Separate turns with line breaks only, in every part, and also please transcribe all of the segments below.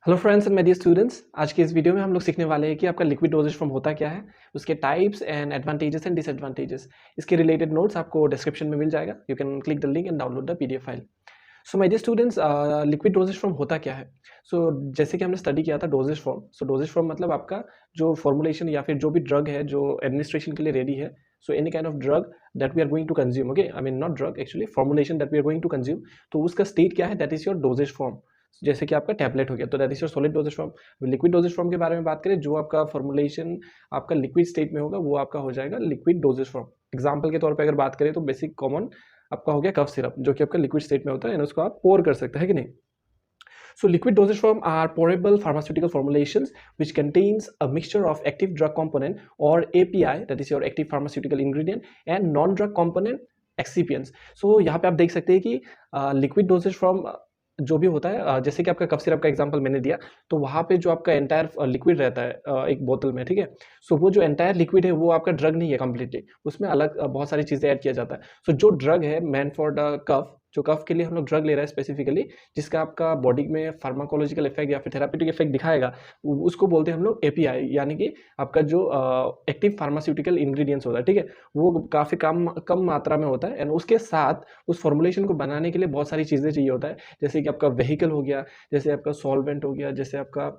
Hello friends and my dear students, आज के इस वीडियो में हम लोग सीखने वाले हैं कि आपका लिक्विड डोजेज फॉर्म होता क्या है, उसके types and advantages and disadvantages. इसके रिलेटेड नोट्स आपको डिस्क्रिप्शन में मिल जाएगा। You can click the link and download the PDF file. So my dear students, liquid dosage form होता क्या है। जैसे कि हमने स्टडी किया था डोजेज फॉर्म। डोजेज फॉर्म मतलब आपका जो फॉर्मुलेशन या फिर जो भी ड्रग है जो एडमिनिस्ट्रेशन के लिए रेडी है। So any kind of drug that we are going to consume, okay, I mean not drug, actually formulation that we are going to consume. तो उसका स्टेट क्या है, that is your dosage form. जैसे कि आपका tablet हो गया तो that is your solid dosage form. Liquid dosage form के बारे में बात करें, जो आपका फॉर्मुलेशन आपका लिक्विड स्टेट में होगा वो आपका हो जाएगा लिक्विड डोजेज फॉर्म। एग्जाम्पल के तौर पे अगर बात करें तो बेसिक कॉमन आपका हो गया कफ सिरप, जो कि आपका लिक्विड स्टेट में होता है, उसको आप पोर कर सकते हैं कि नहीं। So liquid dosage form are pourable pharmaceutical formulations which contains a mixture of active drug component or API, that is your active pharmaceutical ingredient, and non-drug component excipients. So यहाँ पे आप देख सकते हैं कि liquid dosage form जो भी होता है, जैसे कि आपका कफ सिरप का एग्जांपल मैंने दिया, तो वहाँ पे जो आपका एंटायर लिक्विड रहता है एक बोतल में, ठीक है। सो वो जो एंटायर लिक्विड है वो आपका ड्रग नहीं है कम्प्लीटली, उसमें अलग बहुत सारी चीज़ें ऐड किया जाता है। सो जो ड्रग है मैन फॉर द कफ, जो कफ के लिए हम लोग ड्रग ले रहे हैं स्पेसिफिकली, जिसका आपका बॉडी में फार्माकोलॉजिकल इफेक्ट या फिर थेरापेटिक इफेक्ट दिखाएगा, उसको बोलते हैं हम लोग एपीआई, यानी कि आपका जो एक्टिव फार्मास्यूटिकल इंग्रेडिएंट्स होता है, ठीक है, वो काफ़ी कम मात्रा में होता है। एंड उसके साथ उस फॉर्मुलेशन को बनाने के लिए बहुत सारी चीज़ें चाहिए होता है, जैसे कि आपका वेहिकल हो गया, जैसे आपका सॉल्वेंट हो गया, जैसे आपका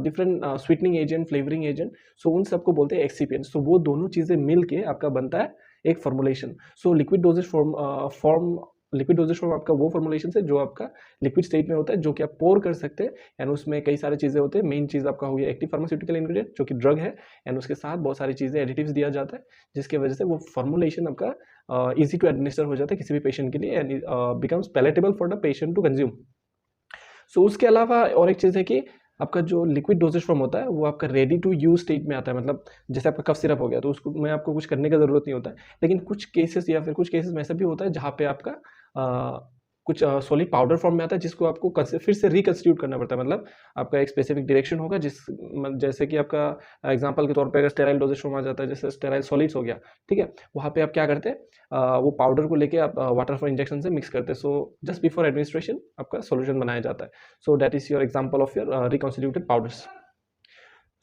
different sweetening agent, flavouring agent. So उन सबको बोलते हैं एक्सिपिएंट्स। सो वो दोनों चीज़ें मिल के आपका बनता है एक formulation. So liquid dosage form liquid dosage form आपका वो फॉर्मुलेशन है जो आपका लिक्विड स्टेट में होता है, जो कि आप पोर कर सकते हैं। एंड उसमें कई सारी चीज़ें होते हैं। मेन चीज़ आपका हो गया एक्टिव फार्मास्यूटिकल इंग्रेडिएंट, जो कि ड्रग है, एंड उसके साथ बहुत सारी चीज़ें एडिटिव्स दिया जाता है, जिसकी वजह से वो फॉर्मुलेशन आपका ईजी टू एडमिनिस्टर हो जाता है किसी भी पेशेंट के लिए, and becomes palatable for the patient to consume. So उसके अलावा और एक चीज़ है कि आपका जो लिक्विड डोजेज फॉर्म होता है वो आपका रेडी टू यूज स्टेट में आता है। मतलब जैसे आपका कफ सिरप हो गया तो उसको में आपको कुछ करने का ज़रूरत नहीं होता है। लेकिन कुछ केसेस या फिर कुछ केसेस में ऐसा भी होता है जहाँ पे आपका कुछ सॉलिड पाउडर फॉर्म में आता है, जिसको आपको फिर से रिकंस्टिट्यूट करना पड़ता है। मतलब आपका एक स्पेसिफिक डायरेक्शन होगा, जैसे कि आपका एग्जांपल के तौर पे अगर स्टेराइल डोजेज फॉर्म आ जाता है, जैसे स्टेराइल सॉलिड्स हो गया, ठीक है, वहाँ पे आप क्या करते हैं, वो पाउडर को लेके आप वाटर फॉर इंजेक्शन से मिक्स करते हैं। सो जस्ट बिफोर एडमिनिस्ट्रेशन आपका सोल्यूशन बनाया जाता है। So that is your example of your reconstituted powders.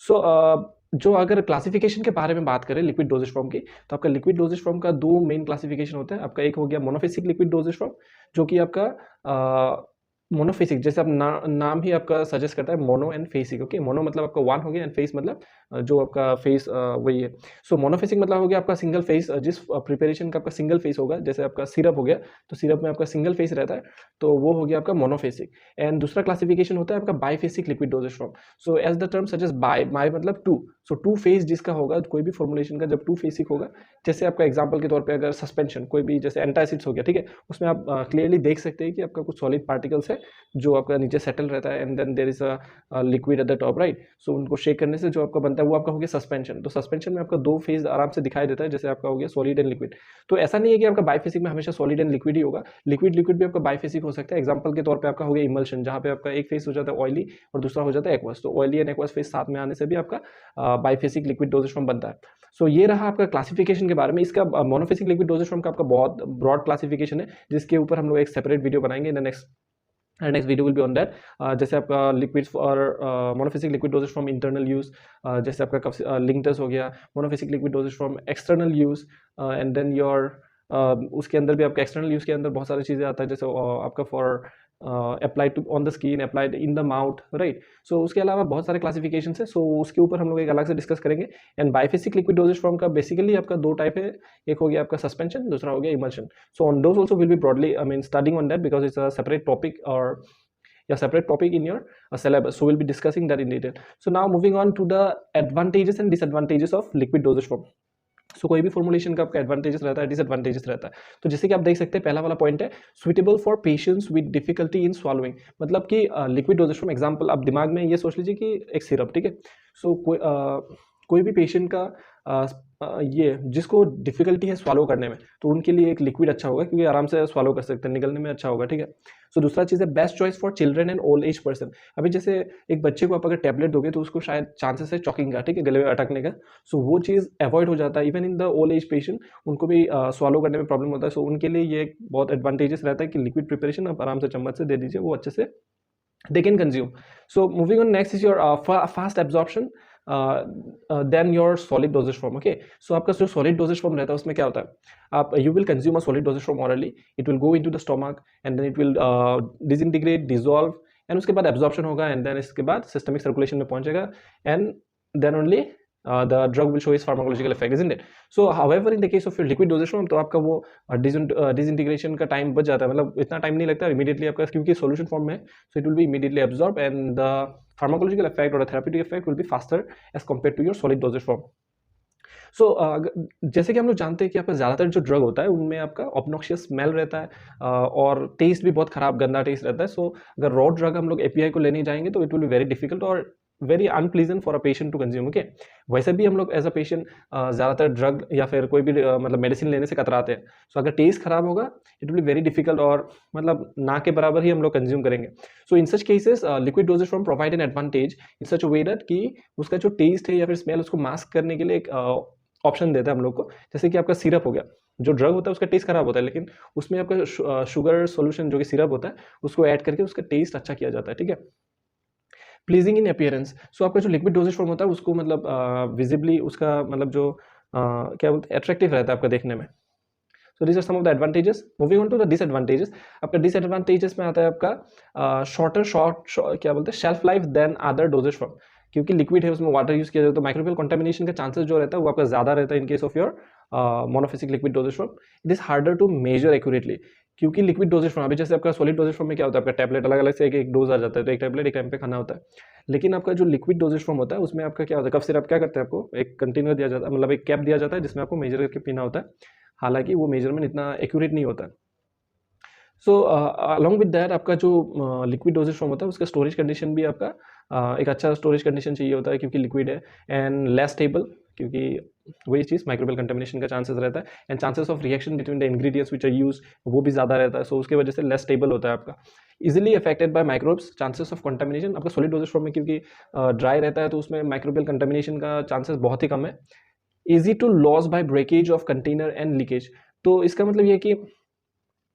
So जो अगर क्लासिफिकेशन के बारे में बात करें लिक्विड डोजेज फॉर्म की, तो आपका लिक्विड डोजेज फॉर्म का दो मेन क्लासिफिकेशन होता है। आपका एक हो गया मोनोफेसिक लिक्विड डोजेज फॉर्म, जो कि आपका मोनोफेसिक, जैसे आप नाम ही आपका सजेस्ट करता है, मोनो एंड फेसिक, ओके। मोनो मतलब आपका वन हो गया, एंड फेस मतलब जो आपका फेस वही है। सो मोनोफेसिक मतलब हो गया आपका सिंगल फेस, जिस प्रिपरेशन का आपका सिंगल फेस होगा, जैसे आपका सिरप हो गया तो सिरप में आपका सिंगल फेस रहता है, तो वो हो गया आपका मोनोफेसिक। एंड दूसरा क्लासिफिकेशन होता है आपका biphasic liquid dosage form. So as the term suggest bi मतलब टू, सो टू फेस जिसका होगा, कोई भी फॉर्मुलेशन का जब टू फेसिक होगा, जैसे आपका एग्जांपल के तौर पे अगर सस्पेंशन कोई भी, जैसे एंटासिड्स हो गया, ठीक है, उसमें आप क्लियरली देख सकते हैं कि आपका कुछ सॉलिड पार्टिकल्स है जो आपका नीचे सेटल रहता है, and then there is a liquid at the top, right. So उनको शेक करने से जो आपका बनता है वो आपका हो गया सस्पेंशन। तो सस्पेंशन में आपका दो फेज आराम से दिखाई देता है, जैसे आपका हो गया सॉलिड एंड लिक्विड। तो ऐसा नहीं है कि आपका बाईफेसिक में हमेशा सॉलिड एंड लिक्विड ही होगा, लिक्विड लिक्विड भी आपका बाईफेसिक हो सकता है। एग्जांपल के तौर पे आपका हो गया इमल्शन, जहाँ पे आपका एक फेस हो जाता है ऑयली और दूसरा हो जाता है एक्वस। तो ऑयली एंड एक्वस फेस साथ में आने से भी आपका बाईफेसिक लिक्विड डोजेज फॉर्म बनता है। सो ये रहा आपका क्लासिफिकेशन के बारे में। इसका मोनोफेसिक लिक्विड डोजेज फॉर्म का आपका बहुत ब्रॉड क्लासिफिकेशन है, जिसके ऊपर हम लोग एक सेपरेट वीडियो बनाएंगे in the next video will be on that. जैसे आपका लिक्विड और monophasic liquid dosage from internal use, जैसे आपका लिंक्टस हो गया, monophasic liquid dosage from external use, and then your उसके अंदर भी आपका एक्सटर्नल यूज के अंदर बहुत सारी चीज़ें आता है, जैसे आपका for applied to on the skin, applied in the mouth, right. So उसके अलावा बहुत सारे क्लासिफिकेशन है, सो उसके ऊपर हम लोग एक अलग से डिस्कस करेंगे। एंड बाईफेसिक लिक्विड डोजेज फॉर्म का बेसिकली आपका दो टाइप है, एक हो गया आपका सस्पेंशन, दूसरा हो गया emulsion. So on those also will be broadly I mean studying on that, because it's a separate topic और a separate topic in your syllabus, so we'll be discussing that in detail. So now moving on to the advantages and disadvantages of liquid dosage form. सो कोई भी formulation का आपका advantages रहता है, disadvantages रहता है। तो जैसे कि आप देख सकते हैं, पहला वाला पॉइंट है suitable for patients with difficulty in swallowing. मतलब कि लिक्विड डोजेज फॉर्म, एग्जांपल आप दिमाग में ये सोच लीजिए कि एक सिरप, ठीक है। सो कोई भी पेशेंट का ये जिसको डिफिकल्टी है स्वालो करने में, तो उनके लिए एक लिक्विड अच्छा होगा, क्योंकि आराम से स्वालो कर सकते हैं, निकलने में अच्छा होगा, ठीक है। सो दूसरा चीज़ है best choice for children and old age person. अभी जैसे एक बच्चे को आप अगर टैबलेट दोगे तो उसको शायद चांसेस है चॉकिंग का, ठीक है, गले में अटकने का। सो वो चीज़ अवॉइड हो जाता है। Even in the old age patient, उनको भी स्वालो करने में प्रॉब्लम होता है। सो उनके लिए ये एक बहुत एडवांटेजेस रहता है कि लिक्विड प्रिपरेशन आप आराम से चम्मच से दे दीजिए, वो अच्छे से they can consume. So moving on, next is your fast absorption then your solid dosage form. Okay, so आपका जो सॉलिड डोजेज फॉर्म रहता है उसमें क्या होता है, आप you will consume a solid dosage form orally, it will go into the stomach and then it will disintegrate, dissolve, and उसके बाद एब्जॉर्प्शन होगा एंड देन इसके बाद सिस्टमिक सर्कुलेशन में पहुंचेगा and then only the drug will show its pharmacological effect, isn't it? So however in the case of your liquid dosage form, तो आपका वो disintegration का टाइम बच जाता है, मतलब इतना टाइम नहीं लगता इमीडिएटली आपका, क्योंकि सॉल्यूशन फॉर्म में, so it will be immediately absorbed and the pharmacological effect or the therapeutic effect will be faster as compared to your solid dosage form. सो जैसे कि हम लोग जानते हैं कि आपका ज़्यादातर जो ड्रग होता है उनमें आपका ऑब्नॉक्शियस स्मेल रहता है और टेस्ट भी बहुत खराब गंदा टेस्ट रहता है. सो अगर रॉ ड्रग हम लोग एपीआई को लेने जाएंगे तो it will be very difficult और very unpleasant for a patient to consume. Okay, वैसे भी हम लोग एज अ पेशेंट ज़्यादातर ड्रग या फिर कोई भी मतलब मेडिसिन लेने से कतराते हैं. सो अगर टेस्ट खराब होगा it will be very difficult और मतलब ना के बराबर ही हम लोग कंज्यूम करेंगे. So in such cases liquid dosage form provide an advantage in such way that कि उसका जो टेस्ट है या फिर स्मेल उसको मास्क करने के लिए एक ऑप्शन देता है हम लोग को. जैसे कि आपका सिरप हो गया, जो ड्रग होता है उसका टेस्ट खराब होता है, लेकिन उसमें आपका शुगर सॉल्यूशन जो कि सिरप होता है उसको ऐड करके उसका टेस्ट अच्छा किया जाता है. ठीक है, प्लीजिंग इन अपीयरेंस. सो आपका जो लिक्विड डोजेज फॉर्म होता है उसको मतलब विजिबली उसका मतलब जो क्या बोलते हैं अट्रैक्टिव रहता है आपका देखने में. So this are some of the advantages. Moving on to the disadvantages. आपका डिसएडवांटेजेस में आता है आपका शॉर्ट क्या बोलते हैं shelf life than other dosage form. क्योंकि लिक्विड है उसमें वाटर यूज किया जाता है तो माइक्रोबियल कंटामिनेशन का चांसेस जो रहता है वो आपका ज़्यादा रहता है in case of your monophasic liquid dosage form. It is harder to measure accurately, क्योंकि लिक्विड डोजेज फॉर्म अभी जैसे आपका सॉलिड डोजेज फॉर्म में क्या होता है आपका टैबलेट अलग अलग से एक डोज आ जाता है, तो एक टैबलेट एक टाइम पे खाना होता है. लेकिन आपका जो लिक्विड डोजेज फॉर्म होता है उसमें आपका क्या होता है, कफ सिरप क्या करते हैं आपको एक कंटेनर दिया जाता है, मतलब एक कैप दिया जाता है जिसमें आपको मेजर करके पीना होता है, हालांकि वो मेजरमेंट इतना एक्यूरेट नहीं होता है. सो अलॉन्ग विद दैट आपका जो लिक्विड डोजेज फॉर्म होता है उसका स्टोरेज कंडीशन भी आपका एक अच्छा स्टोरेज कंडीशन चाहिए होता है क्योंकि लिक्विड है, एंड लेस स्टेबल, क्योंकि वही चीज़ माइक्रोबियल कंटामिनेशन का चांसेस रहता है, and chances of reaction between the ingredients which are use वो भी ज़्यादा रहता है. सो उसकी वजह से लेस स्टेबल होता है आपका, easily affected by microbes, chances of contamination. आपका सॉलिड डोजेज फॉर्म में क्योंकि ड्राई रहता है तो उसमें माइक्रोबियल कंटामिनेशन का चांसेस बहुत ही कम है. Easy to loss by breakage of container and leakage. तो इसका मतलब ये कि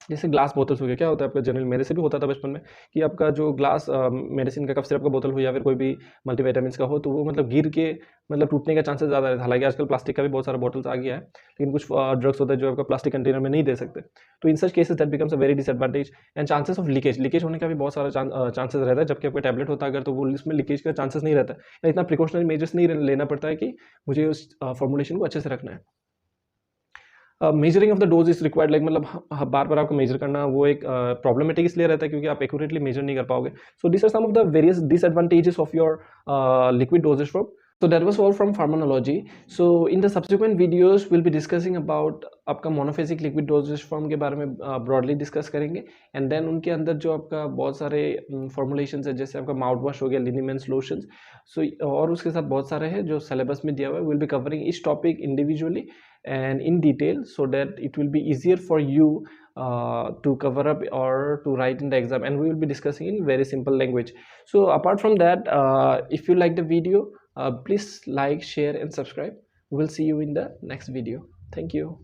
जैसे ग्लास बोतल्स हो गया, क्या होता है आपका जनरल, मेरे से भी होता था बचपन में कि आपका जो ग्लास मेडिसिन का कफ सिरप का बोतल हो या फिर कोई भी मल्टीविटामिन्स का हो तो वो मतलब गिर के मतलब टूटने का चांसेस ज़्यादा रहता है. हालांकि आजकल प्लास्टिक का भी बहुत सारा बॉटल्स आ गया है, लेकिन कुछ ड्रग्स होता है जो आपका प्लास्टिक कंटेनर में नहीं दे सकते. तो in such cases that becomes a very disadvantage, and chances of leakage होने का भी बहुत सारा चांसेस रहता है. जबकि आपका टैबलेट होता है अगर तो वो इसमें लीकेज का चांसेस नहीं रहता है, इतना प्रिकॉशनरी मेजर्स नहीं लेना पड़ता है कि मुझे उस फॉर्मुलेशन को अच्छे से रखना है. Measuring of the dose is required, like मतलब बार बार आपको मेजर करना वो एक प्रॉब्लमेटिक इसलिए रहता है क्योंकि आप एक्यूरेटली मेजर नहीं कर पाओगे. So this are some of the various disadvantages of your liquid dosage form. So that was all from pharmacology. So in the subsequent videos we'll be discussing about आपका monophasic liquid dosage form के बारे में broadly discuss करेंगे, and then उनके अंदर जो आपका बहुत सारे फॉर्मुलेशंस है जैसे आपका माउथ वॉश हो गया, लिनीमेंट्स, लोशंस, सो और उसके साथ बहुत सारे हैं जो सिलेबस में दिया हुआ है. Will be covering each topic individually and in detail so that it will be easier for you to cover up or to write in the exam, and we will be discussing in very simple language. So apart from that, if you like the video, please like, share and subscribe. We'll see you in the next video. Thank you.